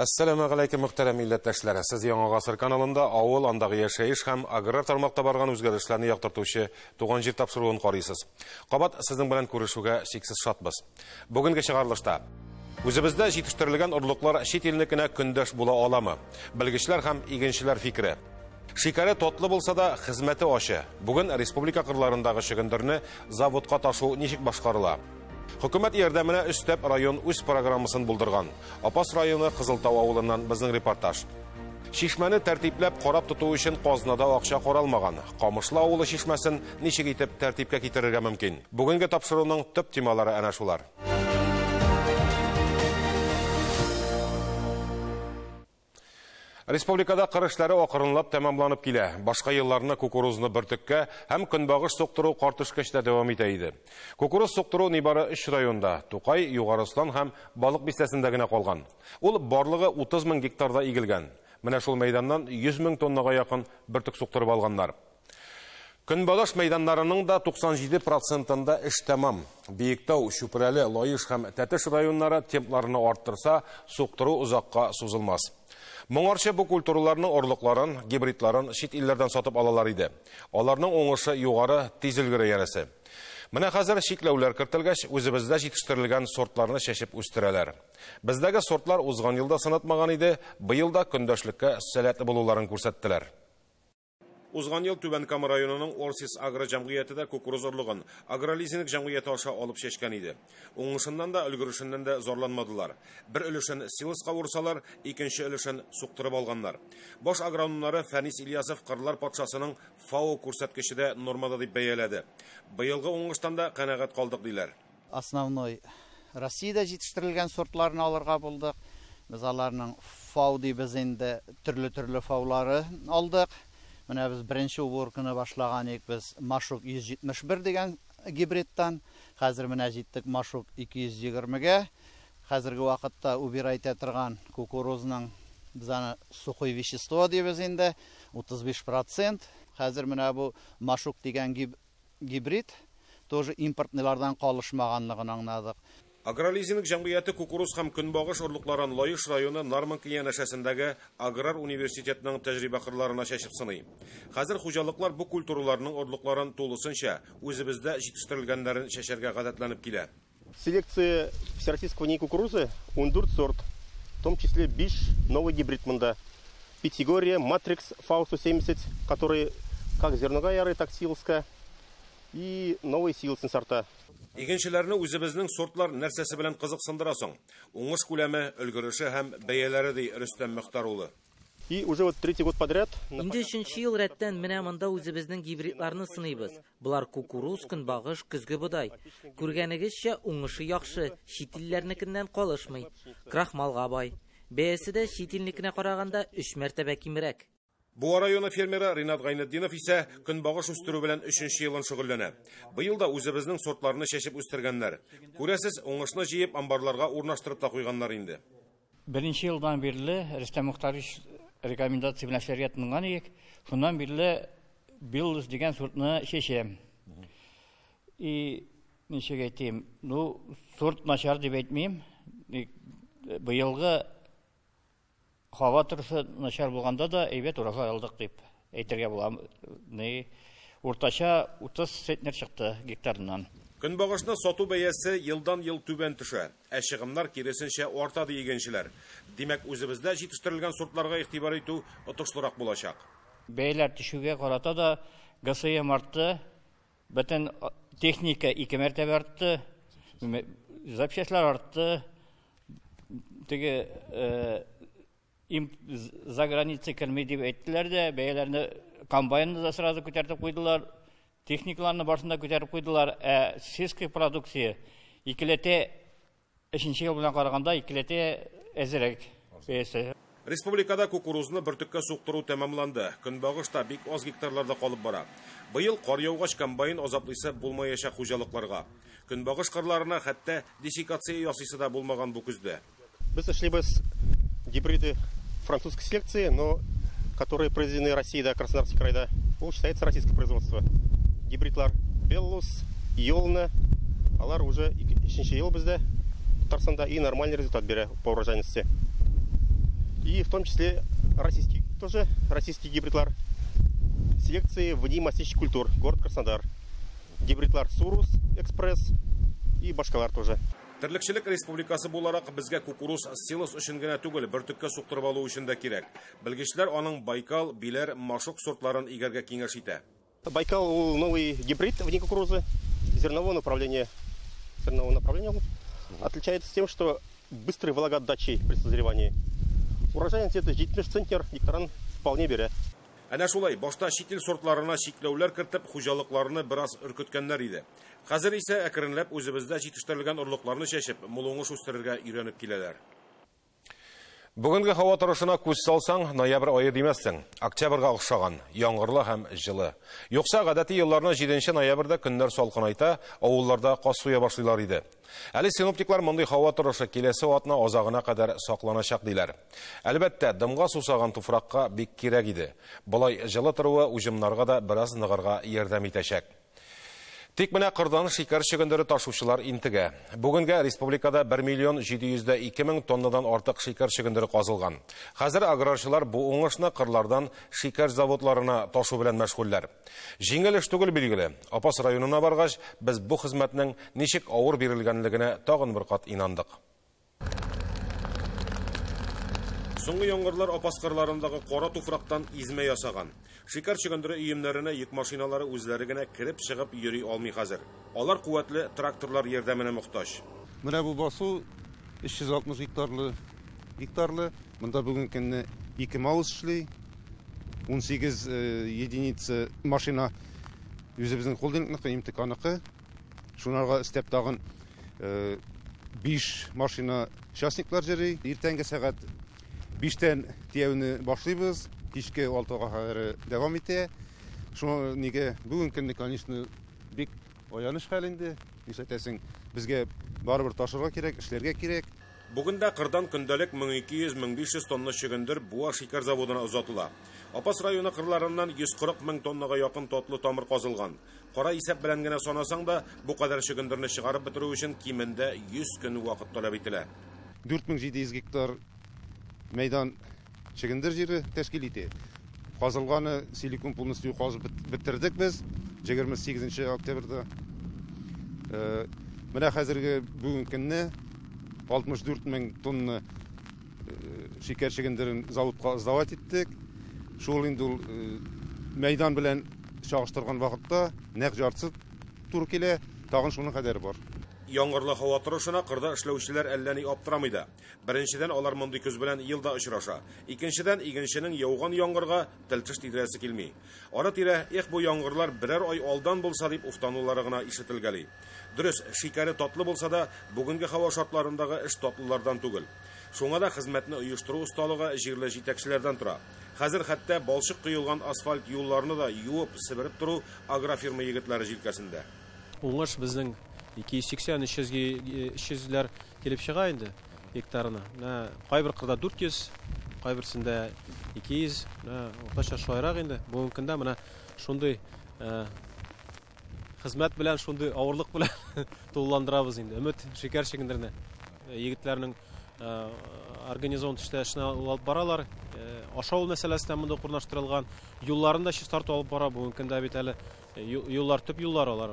Assalamu alaykum muhtaram millatdoshlari. Siz Yangi G'asr kanalында avul andагы яшәеш һәм аграр тармакта барган үзгәрешләрне яктыртучы туган җир тапшыруын карыйсыз. Кабат сезнең белән күрешүгә шиксез шатбыз. Бүгенге чыгарылышта үзебездә җитештерелгән орлыклар чит илнекенә көндәш була аламы? Белгечләр һәм игенчеләр фикере. Шикәре тотлы булса да хезмәте ачы. Бүген республика кырларындагы чыгындырны заводка ташу ничек башкарыла? Хөкүмәт ярдәменә өстәп район үз программасын булдырган. Апас районы Кызылтау авылыннан безнең репортаж. Шишмәне тәртипләп карап тоту өчен казнада акча каралмаган. Камышлы авылы шишмәсен ничек итеп тәртипкә китерергә мөмкин? Бүгенге тапшыруның төп темалары әнә шулар. Республикада кырышлары акырынлап тәмамланып килә. Башка елларны кукурузны бөртеккә һәм көнбагыш суктыру картышкычта дәвам итә иде. Кукуруз суктыру нибары 3 районда, Тукай, Югарыстан һәм Балык бистәсендә генә калган. Ул барлыгы 30 000 гектарда игелгән. Менә шул мәйданнан 100 000 тоннага якын бөртек суктырып алганнар. Көнбагыш мәйданнарының да 97%-ында эш тәмам. Биектау, Шүпрәле, Лаеш һәм Тәтеш районнары темпларны арттырса, суктыру узакка сузылмас. Моңарчы бу культураларның орлыкларын, гибридларын чит илләрдән сатып алалар иде. Аларның уңышы югары, тиз өлгерә янәсе. Менә хәзер шикләүләр кертелгәч, үзебездә җитештерелгән сортларны чәчеп үстерәләр. Бездәге сортлар узган елда сынатмаган иде, быел да көндәшлеккә сәләтле булуларын күрсәттеләр. Узган ел Түбән Кама районының Орсис агро җәмгыятендә кукуруз орлыгын агролизинг җәмгыяте аша алып чәчкән иде. Уңышыннан да, өлгерешеннән дә зарланмадылар. Бер өлешен силоска урсалар, икенче өлешен суктырып алганнар. Баш агрономнары Фәнис Ильясов кырлар патшасының ФАО күрсәткечендә нормада дип бәяләде. Быелгы уңыштан да канәгать калдык диләр. Основной Россиядә җитештерелгән сортларны алырга булдык. Без аларның ФАО дибез инде төрле ФАОлары алдык. Менә без беренче уборканы башлаган идек, без Машук 171 дигән гибридтан, хәзер менә җиттек Машук 220-гә. Хәзерге вакытта убирайта торган кукурузның без аны сухое вещество дибез инде 35%. Хәзер менә бу Машук дигән гибрид тоже импортлылардан калышмаганлыгын аңладык. Агролизинг җәмгыяте кукуруз һәм көнбагыш орлыкларын Лаеш районы Нарманка янәшәсендәге Аграр университетының тәҗрибә кырларына чәчеп сыный. Хәзер хуҗалыклар бу культураларның орлыкларын тулысынча үзебездә җитештерелгәннәрен чәчәргә гадәтләнеп килә. Селекция всероссийского НИИ кукурузы ундурт сорт, в том числе биш новый гибрид мында. Пятигория, Матрикс, ФАО-170, которые как зерновая яры, так силоска, и новые силосный сорта. Игенчеләрне үзебезнең сортлар нәрсәсе белән кызыксындырасың? Уңыш күләме, өлгереше һәм бәяләре ди Рөстәм Мөхтәр улы. И уже вот третий год подряд. Инде 3нче ел рәттән менә монда үзебезнең гибридларны сыныйбыз. Булар кукуруз, көнбагыш, көзге бодай. Күргәнегезчә уңышы яхшы, чит илләрнекеннән калышмый. Крахмалга бай. Бәясе дә чит илнекенә караганда 3 мәртәбә кимрәк. Бу районы фермеры Ринат Гайнетдинов исә көнбагыш үстерү белән 3нче елын шөгыльләнә. Быел да үзебезнең сортларны чәчеп үстергәннәр. Күрәсез, уңышны җыеп амбарларга урнаштырып та куйганнар инде. Беренче елдан бирле Рөстәм Мөхтәрович рекомендация белән эшләргә тотынган идек. Шуннан бирле Биллус дигән сортны чәчәм. И ничек әйтим, сорт начар дип әйтмим. Быелгы Хава торышы начар булганда да әйбәт урага алдык дип әйтергә була. Уртача 30 центнер чыкты гектарыннан. Көнбагышны сату бәясе елдан-ел түбән төшә. Ә чыгымнар киресенчә арта ди игенчеләр. Димәк, үзебездә җитештерелгән сортларга игътибар итү отышлырак булачак. Бәяләр төшүгә карата да ГСМ артты, бөтен техника 2 мәртәбә артты, запчастлар артты. Теге за границей килмей дип әйттеләр дә, бәяләрне комбайнны да сразу күтәртеп куйдылар, техникаларны башында күтәреп куйдылар. Сельская продукция икеләтә 3нче ел белән караганда икеләтә әзрәк бәясе. Республикада кукурузны бөртеккә суктыру тәмамланды. Көнбагышта бик аз гектарларда калып бара. Быел кар яугач комбайн азаплыйсы булмаячак хуҗалыкларга. Көнбагыш кырларына хәтта десикация ясыйсы да булмаган бу күздә. Без эшлибез гибриды французской селекции, но которые произведены в России, да, Краснодарский край, да, считается российское производство. Гибридлар Беллус, Йолна, алар уже 3нче ел бездә Татарстанда и нормальный результат бирә по урожайности. И в том числе российский гибридлар. Селекции внемастящих культур. Город Краснодар. Гибридлар Сурус, Экспресс и Башкалар тоже. Тірлікшілік республикасы боларақ бізге кукуруз силос үшін генә түгел, бір түкке соқтырып алу үшін де керек. Білгішлер аның Байкал, Билер, Машук сортларын игерге кеңеш итә. Байкал новый гибрид вне кукурузы зернового направления. Отличается тем, что быстрой влагоотдачей при созревании. Урожайность это 70 центнер гектаран вполне бере. Әнә шулай, башта шитил сортларына шикләүләр кертеп, хуҗалыкларны бераз өркеткәннәр иде. Хәзер исә әкренләп үзебездә җитештерелгән орлыкларны чәчеп, мулуңыш үстерергә өйрәнеп киләләр. Бүгенге һава торышына күз салсаң, ноябрь айы димәссең. Октябрьгә охшаган, яңгырлы һәм җылы. Юкса гадәти елларны 7 ноябрьдә көннәр салкынайта, авылларда каз суя башлыйлар иде. Әле синоптиклар мондый һава торышы киләсе атна азагына кадәр сакланачак диләр. Әлбәттә, дымга сусаган туфракка бик кирәк иде. Болай җылы торуы уҗымнарга да бераз ныгырга ярдәм итәчәк. Тик менә кырдан шикәр чөгендере ташучылар интегә. Бүгенгә республикада 1,702,000 тоннадан артык шикәр чөгендере казылган. Хәзер аграрчылар бу уңышны кырлардан шикәр заводларына ташу белән мәшгульләр. Җиңел эш түгел билгеле. Апас районына баргач, без бу хезмәтнең ничек авыр бирелгәнлегенә тагын бер кат инандык. Соңгы яңгырлар Апас кырларындагы кара туфрактан измә ясаган. Шикәр чөгендере өемнәренә йөк машиналары үзләре генә кирип чыгып йөри алмый хәзер. Алар куәтле тракторлар ярдәменә мохтаҗ. Менә бу басу 360 гектарлы. Монда бүген көнне 2 маус эшли. 18 единица машина үзебезнең холдингныкы, имтиханныкы. Шунарга истәп тагын 5 машина частниклар йөри. Иртәнге сәгать 5-тән тияүне башлыйбыз. Кичке 6-га кадәр дәвам итә. Шуңа нигә бүген көнне, конечно, бик аяныш хәлендә. Ишетәсең, безгә барыбер ташырга кирәк, эшләргә кирәк. Бүгендә кырдан көндәлек 1200-1500 тонна чөгендер буа шикәр заводына озатыла. Апас районы кырларыннан 140,000 тоннага якын татлы тамыр казылган. Кара исәп белән генә санасаң да, бу кадәр чөгендерне чыгарып бетерү өчен кимендә 100 көн вакыт таләп ителә. 4700 гектар мәйдан чөгендер җире тәшкил итә. Казылганы силикон полностью казып бетердек без 28 октябрьдә. Менә хәзерге бүген көнне 64,000 тонна шикәр чөгендерен заводка сдавать иттек. Шул инде ул мәйдан белән чагыштырган вакытта нәкъ жартысы туры килә, тагын шуның кадәр бар. Яңгырлы һава торышына кырда эшләүчеләр әллә ни аптырамый да. Беренчедән алар мондый көз белән елда очраша. Икенчедән игенченең яуган яңгырга телтеш тидерәсе килми. Ара-тирә бу яңгырлар берәр ай алдан булса дип уфтанулары гына ишетелгәли. Дөрес, шикәре татлы булса да, бүгенге һава шартларындагы эш татлылардан түгел. Шуңа да хезмәтне оештыру усталыгы җирле җитәкчеләрдән тора. Хәзер хәтта балчык кыелган асфальт юлларны да юып, сибереп тору агрофирма егетләре җилкәсендә. Уңыш безнең 280-300 килеп чыга инде гектарына. Кайбер кырда 400, кайберсендә 200, ортача шуайрак инде. Бүгенге көндә менә шундый хезмәт белән, шундый авырлык белән тулыландырабыз инде. Өмет шикәр чөгендеренә егетләрнең организацион эшне алып баралар. Ашау мәсьәләсендә монда курнаштырылган, юлларында чистарту алып бара. Бүгенге көндә бит әле юллар төп юллар алар.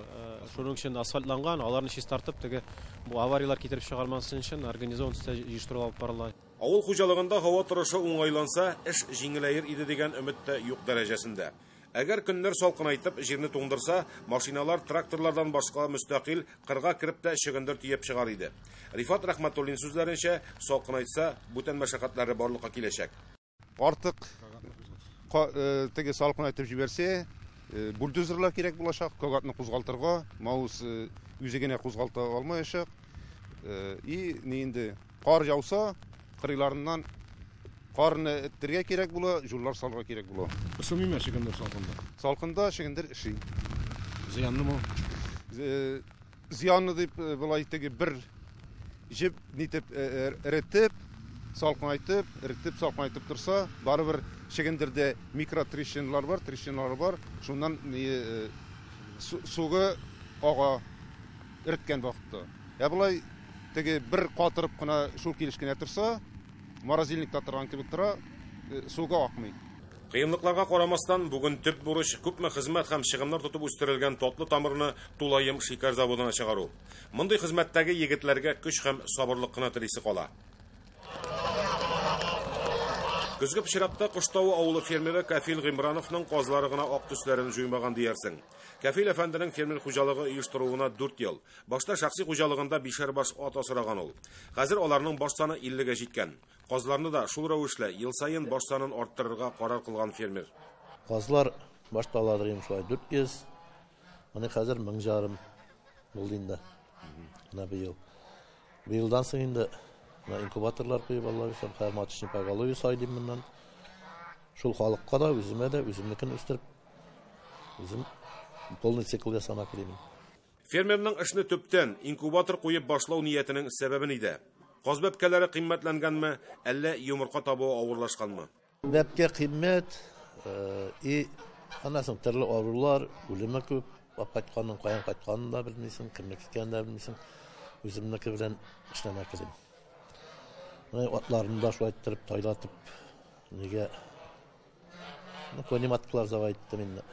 Шуның өчен асфальтланган, аларны чистартып, теге бу авариялар китереп чыгармасын өчен организацион җыштыру алып баралар. Авыл хуҗалыгында һава торышы уңайланса, эш җиңеләер иде дигән өмет тә юк дәрәҗәсендә. Әгәр көннәр салкынайтып җирне туңдырса, машиналар тракторлардан башка мөстәкыйль кырга кирип тә чөгендер тиеп чыгар иде. Рифат Рахматуллин сүзләренчә, салкынайтса, бүтән мәшәкатьләре барлыкка киләчәк. Артык теге салкынайтып җибәрсә, бульдозерлар кирәк булачак, когатны кузгалтырга, маус үзе генә кузгалта алмаячак. И инде кар яуса, кырыйларыннан карны эттергә кирәк була, җурлар салырга кирәк була. Шумиме чөгендер салкында? Салкында чөгендер эши. Зыянлымы? Зыянлы дип булай теге бер җеп нитеп эретеп, салкынайтып, салкынайтып турса, барыбер чөгендердә микротрещиналар бар, шуннан сугы ага эреткән вакытта. Булай теге бер катырып кына шул килешкәнә турса, морозильникта торган кебек тора, суга акмый. Кыйынлыкларга карамастан, бүген төп бурыч күпме хезмәт һәм чыгымнар тотып үстерелгән татлы тамырны Тулайым шикәр заводына чыгару. Мондый хезмәттәге егетләргә көч һәм сабырлык кына телисе кала. Көзге пычракта Кыштау авылы фермеры Кәфил Гыймрановның казлары гына ак төсләрен җуймаган диярсең. Кәфил әфәнденең фермер хуҗалыгы оештыруына 4 ел. Башта шәхси хуҗалыгында 5 баш ат асраган ул. Хәзер аларның баш саны 50-гә җиткән. Казларны да шул рәвешле ел сайын баш санын арттырырга карар кылган фермер. Казлар башта аладырым шулай 400. Аны хәзер 1000 булды инде. Менә быел. Быелдан соң инде инкубаторлар куеп Аллаһу өчен хәрмәтче пагалый сайдым моннан. Шул халыкка да, үземә дә, үземнекен үстереп, үзем полный цикл ясамак димин. Фермерның эшне төптән инкубатор куеп башлау ниятенең сәбәбе нидә? Каз бәбкәләре кыйммәтләнгәнме, әллә йомырка табуы авырлашканмы? Бәбкә кыйммәт, анасын төрле авырулар, үлеме күп, апатканның каян кайтканын да белмисең, кемне киткәнен дә белмисең. Үземнеке белән эшләмәк дидем. Атларны да шулай иттереп, тайлатып, нигә кониматкалар завайттым инде.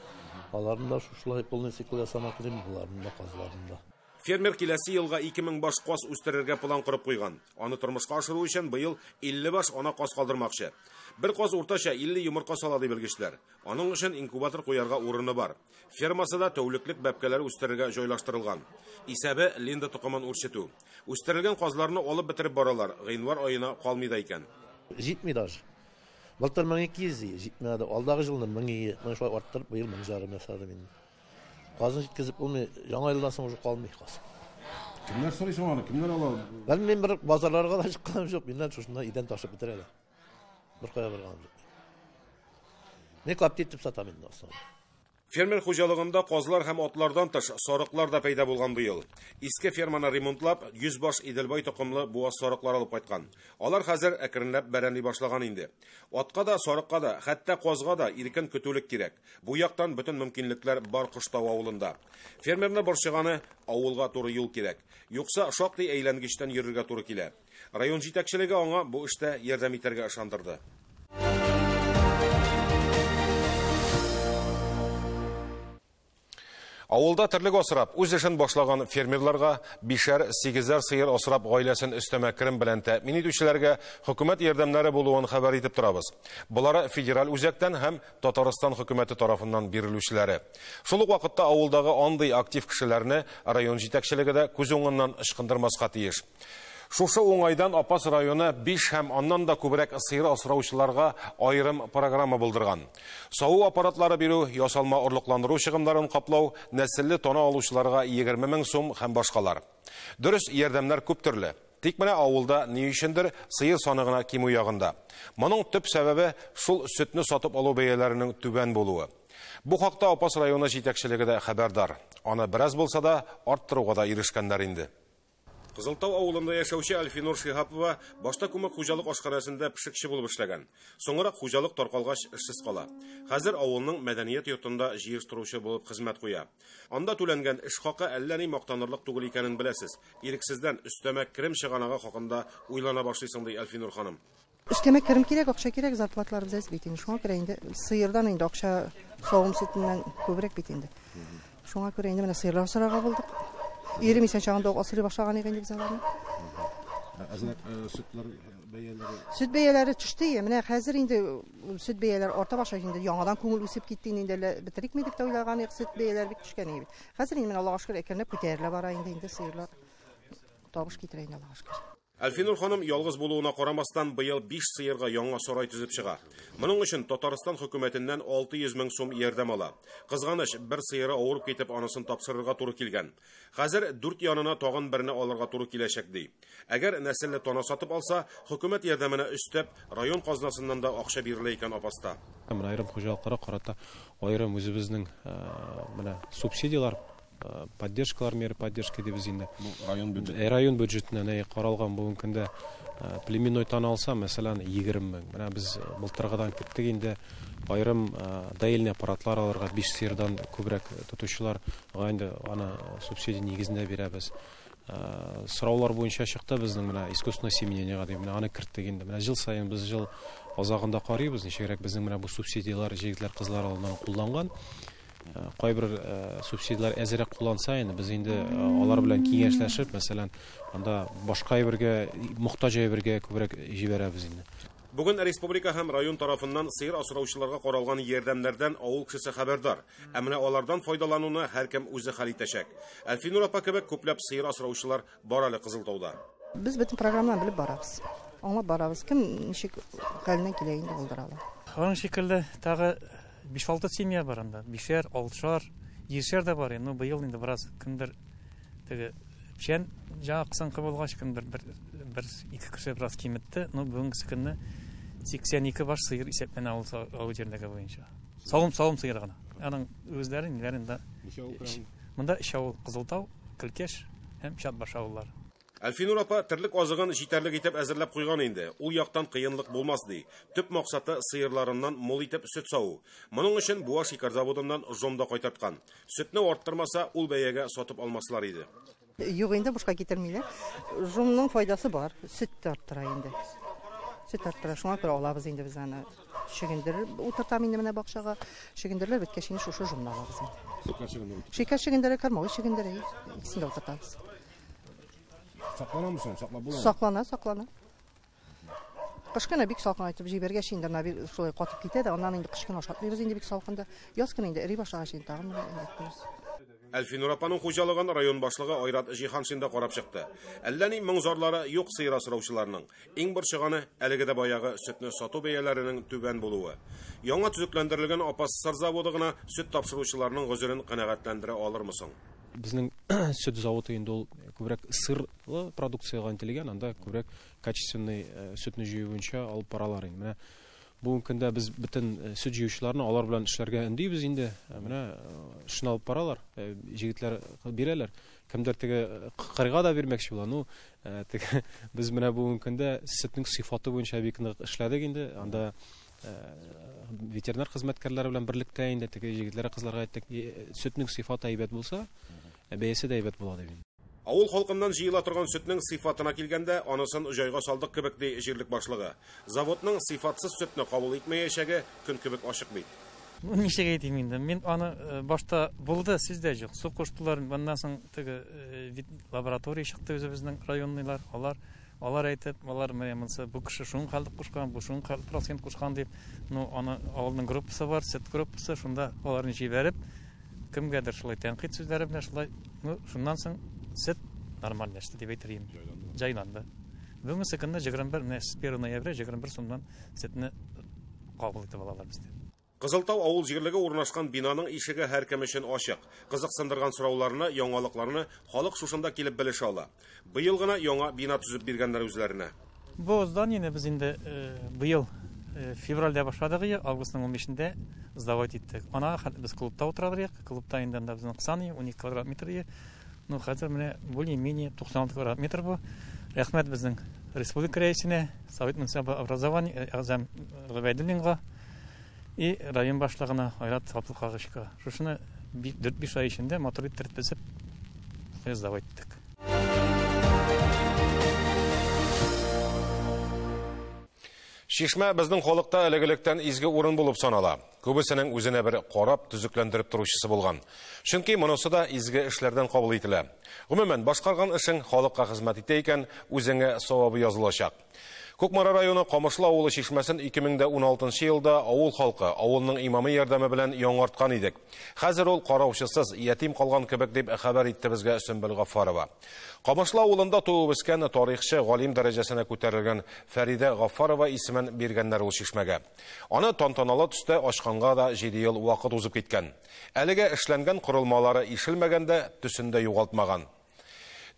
Аларны да шулай полный цикл ясамак дидем, буларны да, казларны да. Фермер киләсе елга 2000 баш каз үстерергә план корып куйган. Аны тормышка ашыру өчен быел 50 баш ана каз калдырмакчы. Бер каз уртача 50 йомырка сала ди белгечләр. Аның өчен инкубатор куярга урыны бар. Фермасында тәүлеклек бәбкәләр үстерергә җайлаштырылган. Исәбе линда тукымын үрчетү. Үстерелгән казларны алып бетереп баралар. Гыйнвар аена калмый да икән. Җитми даже. Былтыр 1200 җитмәде. Алдагы елны 1000, мен шулай арттырып, быел 1000 ясадым инде. Казын җиткезеп булмый, яңа елдан соң уже калмый каз. Кемнәр сорый соң аны? Кемнәр ала? Мен бер базарларга да чыкканым юк, миннән шушында идән ташып бетерәләр. Бер кая барган юк. Мен каптитеп сатам инде асан. Фермер хуҗалыгында казлар һәм атлардан тыш сарыклар да пайда булган быел. Иске ферманы ремонтлап, 100 баш Иделбай токымлы буаз сарыклар алып кайткан. Алар хәзер әкренләп бәрәнли башлаган инде. Атка да, сарыкка да, хәтта казга да иркен көтүлек кирәк. Бу яктан бөтен мөмкинлекләр бар Кыштау авылында. Фермерны борчыганы авылга туры юл кирәк. Юкса шактый әйләнгечтән йөрергә туры килә. Район җитәкчелеге аңа бу эштә ярдәм итәргә ышандырды. Авылда терлек асрап, үз эшен башлаган фермерларга 5-8 сыер асрап гаиләсен өстәмә керем белән тәэмин итүчеләргә хөкүмәт ярдәмнәре булуын хәбәр итеп торабыз. Булары федераль үзәктән һәм Татарстан хөкүмәте тарафыннан бирелүчеләре. Шул ук вакытта авылдагы андый актив кешеләрне район җитәкчелеге дә күз уңыннан ышкындырмаска тиеш. Шушы уңайдан Апас районы 5 һәм аннан да күбрәк сыер асраучыларга аерым программа булдырган. Сау аппаратлары бирү, ясалма орлыкландыру чыгымнарын каплау, нәселле тона алучыларга 20 000 сум һәм башкалар. Дөрес, ярдәмнәр күп төрле. Тик менә авылда ни өчендер сыер саны гына кимү ягында. Моның төп сәбәбе шул сөтне сатып алу бәяләренең түбән булуы. Бу хакта Апас районы җитәкчелеге дә хәбәрдар. Аны бераз булса да арттыруга да ирешкәннәр инде. Кызылтау авылында яшәүче Альфинур Шихапова башта күмәк хуҗалык ашханәсендә пешекче булып эшләгән. Соңрак хуҗалык таркалгач эшсез кала. Хәзер авылның мәдәният йортында җыештыручы булып хезмәт куя. Анда түләнгән эш хакы әллә ни мактанырлык түгел икәнен беләсез. Ирексездән өстәмә керем чыганага хакында уйлана башлыйсың ди Альфинур ханым. Өстәмә керем кирәк, акча кирәк, зарплатлар без бит инде. Шуңа күрә инде сыердан инде акча савым сөтеннән күбрәк бит инде. Шуңа күрә инде менә сыерлар сарага булдык. 20 чагында асырый башлаган иде инде заларны. Сөт бәяләре төште. Менә хәзер инде сөт бәяләре арта башлый инде. Яңадан күңел үсеп китте инде. Бетерикме дип тойлаган сөт бәяләре бик төшкән иде. Хәзер инде менә Аллаһка шөкер әкренләп күтәрелә бара инде сыерлар. Табыш китерә инде Аллаһка шөкер. Альфинур ханым ялгыз булуына карамастан быел 5 сыерга яңа сарай төзеп чыга. Моның өчен Татарстан хөкүмәтеннән 600 000 сум ярдәм ала. Кызганыч, бер сыеры авырып китеп анысын тапшырырга туры килгән. Хәзер 4 янына тагын берне алырга туры киләчәк ди. Әгәр нәселле тона сатып алса, хөкүмәт ярдәменә өстәп район казнасыннан да акча бирелә икән Апаста. Менә айрым хуҗалыкларга карата айрым үзебезнең менә субсидиялар, поддержкалар, меры поддержки дибез инде. Район бюджетына каралган бу көндә племенной тон алса, мәсәлән, 20 000. Менә без былтыргыдан киттек инде айрым даилне аппаратлар алырга 5 сыердан күбрәк тотучылар инде аны субсидия нигезендә бирәбез. сораулар буенча чыкты безнең менә искусственное семенениега дип аны керттек инде. Менә жыл сайын без жыл азагында карыйбыз, ничегрәк безнең менә бу субсидиялар җегетләр, кызлар алардан кулланган. Кайбер субсидиялар әзрәк кулланса инде без инде алар белән киңәшләшеп, мәсәлән, анда башка әйбергә, мохтаҗ әйбергә күбрәк җибәрәбез инде. Бүген республика һәм район тарафыннан сыер асраучыларга каралган ярдәмнәрдән авыл кешесе хәбәрдар. Ә менә алардан файдалануны һәркем үзе хәл итәчәк. Әлфинур апа кебек күпләп сыер асраучылар бар әле Кызылтауда. Без бөтен программаны белеп барабыз. Аңлап барабыз. Кем ничек хәленнән килә инде булдыралар. Аның шикелле тагы 5-6 семья бар анда. 5-6, 7 дә бар. Ну быел инде бераз кемдер теге печән җа аксанкы булгач кемдер бер 2 кеше бераз киметте. Ну бүгенге көнне 82 баш сыер исәпләнә авыл җирендәге буенча. Салым сыер гына. Аның үзләрен ниләрендә монда 3 авыл Кызылтау, Килкеш һәм Чатбаш авыллары. Әлфинур апа терлек азыгын җитәрлек итеп әзерләп куйган инде. Ул яктан кыенлык булмас ди. Төп максаты сыерларыннан мул итеп сөт сау. Моның өчен Буа шикәр заводыннан жомда кайтарткан. Сөтне арттырмаса, ул бәягә сатып алмаслар иде. Юк инде бушка китермиләр. Жомның файдасы бар. Сөт арттыра инде. Сөт арттыра. Шуңа күрә алабыз инде без аны. Шигендер утыртам инде менә бакчага. Шигендерләр беткәч инде шушы жомны алабыз инде. Шикәр шигендере кормовой шигендере. Икесен дә утыртабыз. Сакланамы соң? Саклап буламы? Саклана. Кышкына бик салкын айтып җибәргәч инде бик шулай катып китә дә, аннан инде кышкына ашатмыйбыз инде бик салкында. Яз көне инде эри башлагач инде тагын инде. Әлфинур апаның хуҗалыгын район башлыгы Айрат Җиһаншин да карап чыкты. Әллә ни моңзарлары юк сыер асраучыларның. Иң бер чыганы әлеге дә баягы сөтне сату бәяләренең түбән булуы. Яңа төзекләндерелгән Апас сыр заводы гына сөт тапшыручыларның гозерен канәгатьләндерә алырмы соң? Безнең сөт заводы инде ул күбрәк сырлы продукциягә интеллигән, анда күбрәк качественный сөтне җыю буенча алып баралар инде. Менә бүгенге көндә без бөтен сөт җыючыларны алар белән эшләргә өндибез инде. Менә эшне алып баралар, җегетләр бирәләр. Кемдер теге кырга да бирмәкче була. Ну, теге без менә бүгенге көндә сөтнең сыйфаты буенча бик нык эшләдек инде. Анда ветеринар хезмәткәрләре белән берлектә инде теге җегетләр, кызларга әйттек, сөтнең сыйфаты әйбәт булса, бәясе дә әйбәт була дип. Авыл халкыннан җыела торган сөтнең сыйфатына килгәндә, анысын җайга салдык кебек ди җирлек башлыгы. Заводның сыйфатсыз сөтне кабул итмәячәге көн кебек ачык бит. Ничек әйтим инде? Мин аны башта булды, сездә юк. Су куштылар, моннан соң теге лаборатория чыкты үзебезнең районныйлар. Алар әйтеп, алар менә бу кеше шуның халык кушкан, бу шуның процент кушкан дип, ну аны авылның группасы бар, сөт группасы, шунда аларны җибәреп, кемгәдер шулай тәнкыйть сүзләре белән шулай, ну шуннан соң сөт нормальләште дип әйтергә. Җайланды. Бүгенге көндә 21 ноябрь 21 сумнан сөтне кабул итеп алалар бездә. Кызылтау авыл җирлеге урнашкан бинаның ишеге һәркем өчен ачык. Кызыксындырган сорауларны, яңалыкларны халык шушында килеп белешә ала. Быел гына яңа бина төзеп биргәннәр үзләренә. Бу зданиене без инде быел февральдә башладык, августның 15-дә сдавать иттек. Ана без клубта утыралар, клубта инде безнең кысаны 12 квадрат метр. Ну хәзер менә более-менее 96 квадрат метр бу. Рәхмәт безнең республика рәисенә, Совет муниципаль образование Азам Габайдуллинга и район башлыгына Айрат Абдулкагычка. Шушыны 4-5 ай эчендә мотор иттереп безеп сдавать иттек. Шишмә безнең халыкта элегелектән изге урын булып санала. Күбесенең үзенә бер карап, төзекләндереп торучысы булган. Чөнки монысы да изге эшләрдән кабул ителә. Гомумән, башкарган эшең халыкка хезмәт итә икән, үзеңә савабы язылачак. Күкмара районы Камышлы авылы чишмәсен 2016 елда авыл халкы, авылның имамы ярдәме белән яңарткан идек. Хәзер ул караучысыз, ятим калган кебек дип хәбәр итте безгә Сөмбел Гафарова. Камышлы авылында туып үскән тарихчы, галим дәрәҗәсенә күтәрелгән Фәридә Гафарова исемен биргәннәр ул чишмәгә. Аны тантаналы төстә ачканга да 7 ел вакыт узып киткән. Әлегә эшләнгән корылмалары ишелмәгәндә, төсендә югалтмаган.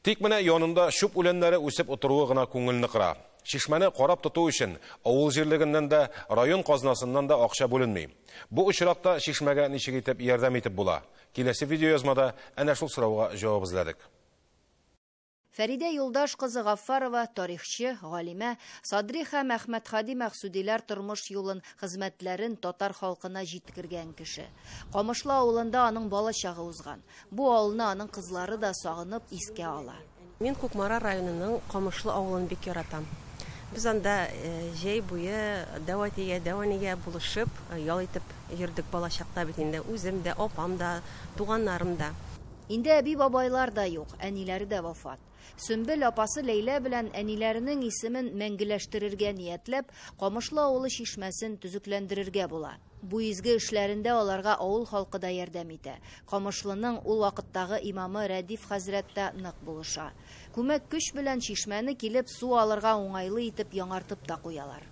Тик менә янында шуп үләннәре үсеп утыруы гына күңелне кыра. Шишмәне карап тоту өчен авыл җирлегеннән дә, район казнасыннан да акча бүленми. Бу очракта шишмәгә ничек итеп ярдәм итеп була? Киләсе видеоязмада әнә шул сорауга җавап эзләдек. Фәридә Юлдаш кызы Гафарова, тарихчы, галимә, Садри һәм Әхмәт Хади Мәхсүдиләр тормыш юлын, хезмәтләрен татар халкына җиткергән кеше. Камышлы авылында аның бала чагы узган. Бу авылны аның кызлары да сагынып искә ала. Мин Кукмара районының Камышлы авылын бик яратам. Без анда җәй буе дәванигә булышып, ял итеп йөрдек бала чакта бит инде. Үзем дә, апам да, туганнарым да. Инде әби бабайлар да юк, әниләре дә вафат. Сөмбел апасы Ләйлә белән әниләренең исемен мәңгеләштерергә ниятләп, Камышлы авылы чишмәсен төзекләндерергә була. Бу изге эшләрендә аларга авыл халкы да ярдәм итә. Камышлының ул вакыттагы имамы Рәдиф хәзрәт тә нык булыша. Күмәк көч белән чишмәне килеп су алырга уңайлы итеп яңартып та куялар.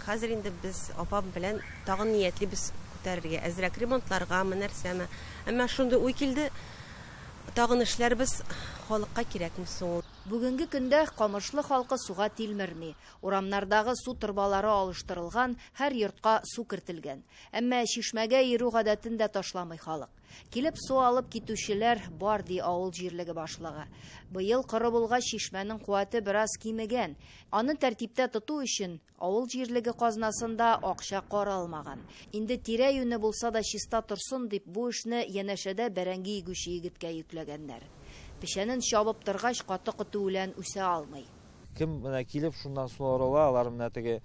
Хәзер инде без апам белән тагын ниятлибез күтәрергә, әзрәк ремонтларга, нәрсәме. Әмма шундый уй килде, тагын эшләрбез халыкка кирәкме соң. Бүгенге көндә Камышлы халкы суга тилмерми. Урамнардагы су торбалары алыштырылган, һәр йортка су кертелгән. Әмма чишмәгә йөрү гадәтен дә ташламый халык. Килеп су алып китүчеләр бар ди авыл җирлеге башлыгы. Быел коры булгач чишмәнең куәте бераз кимегән. Аны тәртиптә тоту өчен авыл җирлеге казнасында акча каралмаган. Инде тирә-юне булса да чиста торсын дип бу эшне янәшәдә бәрәңге игүче егеткә йөкләгәннәр. Пешәнен чабып торгач каты кыту белән үсә алмый. Кем менә килеп шундан суарыла, алар менә теге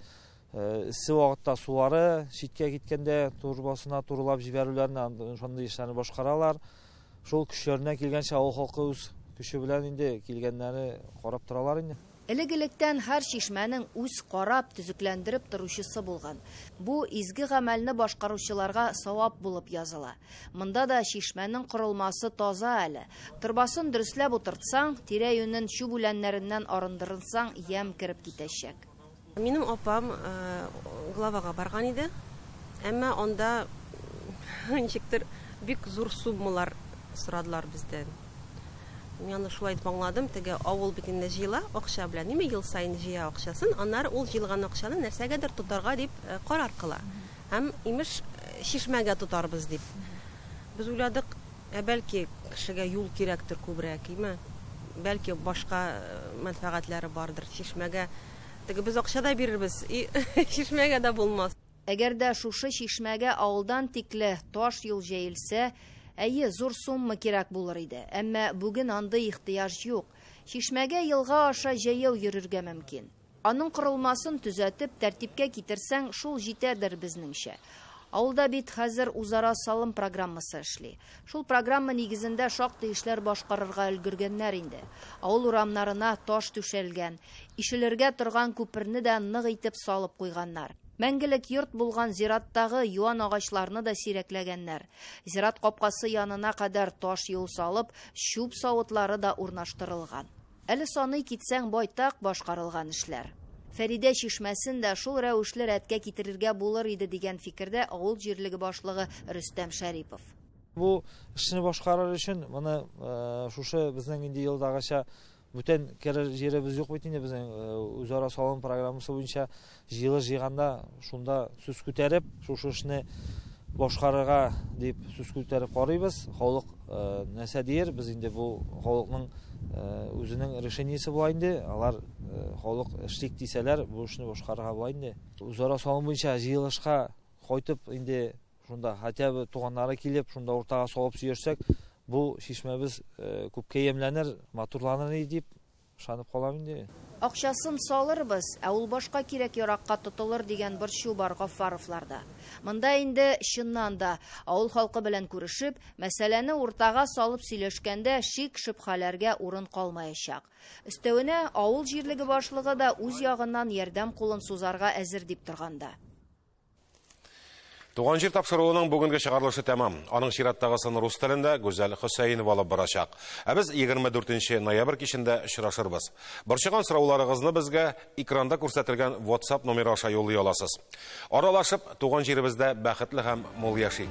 исе вакытта суары читкә киткәндә турбасына турылап җибәрүләрне, шундый эшләрне башкаралар. Шул көчләренә килгәнчә авыл халкы үз көче белән инде килгәннәре карап торалар инде. Элек-электән һәр чишмәнең үз карап, төзекләндереп торучысы булган. Бу изге гамәлне башкаручыларга савап булып языла. Монда да чишмәнең корылмасы таза әле. Торбасын дөресләп утыртсаң, тирә-юнен шу бүләннәреннән арындырсаң, ям кирип китәчәк. Минем апам главага барган иде. Әмма анда ничектер бик зур суммалар сорадылар бездән. Мин шулай дип аңладым, теге авыл битендә җыела акча белән, ниме ел сайын җыя акчасын, аннары ул җыелган акчаны нәрсәгәдер тотарга дип карар кыла. Һәм имеш чишмәгә тотарбыз дип. Без уйладык, бәлки кешегә юл кирәктер күбрәк, име? Бәлки башка мәнфәгатьләре бардыр чишмәгә. Теге без акча да бирербез, чишмәгә дә булмас. Әгәр дә шушы чишмәгә авылдан тикле таш юл җәелсә, әйе, зур сумма кирәк булыр иде. Әмма бүген андый ихтыяж юк. Чишмәгә елга аша җәяү йөрергә мөмкин. Аның корылмасын төзәтеп, тәртипкә китерсәң, шул җитәдер безнеңчә. Авылда бит хәзер үзара салым программасы эшли. Шул программа нигезендә шактый эшләр башкарырга өлгергәннәр инде. Авыл урамнарына таш түшәлгән, ишелергә торган күперне дә нык итеп салып куйганнар. Мәңгелек йорт булган зираттагы юан агачларны да сирәкләгәннәр. Зират капкасы янына кадәр таш юл салып, чүп савытлары да урнаштырылган. Әле саный китсәң байтак башкарылган эшләр. Фәридә чишмәсен дә шул рәвешле рәткә китерергә булыр иде дигән фикердә авыл җирлеге башлыгы Рөстәм Шәрипов. Бу эшне башкарыр өчен моны шушы безнең инде елдагыча бүтән керер җиребез юк бит инде, безнең үзара салым программасы буенча җыелы җыйганда шунда сүз күтәреп, шушы эшне башкарырга дип сүз күтәреп карыйбыз. Халык нәрсә дияр, без инде бу халыкның үзенең решениесе була инде. Алар халык эшлик дисәләр, бу эшне башкарырга була инде. Үзара салым буенча җыелышка кайтып инде шунда хотя бы туганнары килеп, шунда уртага салып сөйерсәк, бу чишмәбез күпкә ямланыр, матурланыр дип ышанып калам инде. Акчасын салырбыз, ә ул башка кирәк яракка тотылыр дигән борчу бар Гафаровларда. Монда инде чыннан да авыл халкы белән күрешеп, мәсьәләне уртага салып сөйләшкәндә шик-шөбһәләргә урын калмаячак. Өстәвенә авыл җирлеге башлыгы да үз ягыннан ярдәм кулын сузарга әзер дип торганда. Туган җир тапшыруының бүгенге чыгарылышы тәмам. Аның чираттагысын рус телендә Гүзәл Хөсәйнова алып барачак. Ә без 24 ноябрь кичендә очрашырбыз. Борчыган сорауларыгызны безгә экранда күрсәтелгән WhatsApp номеры аша юллый аласыз. Аралашып, туган җиребездә бәхетле һәм мул яшик.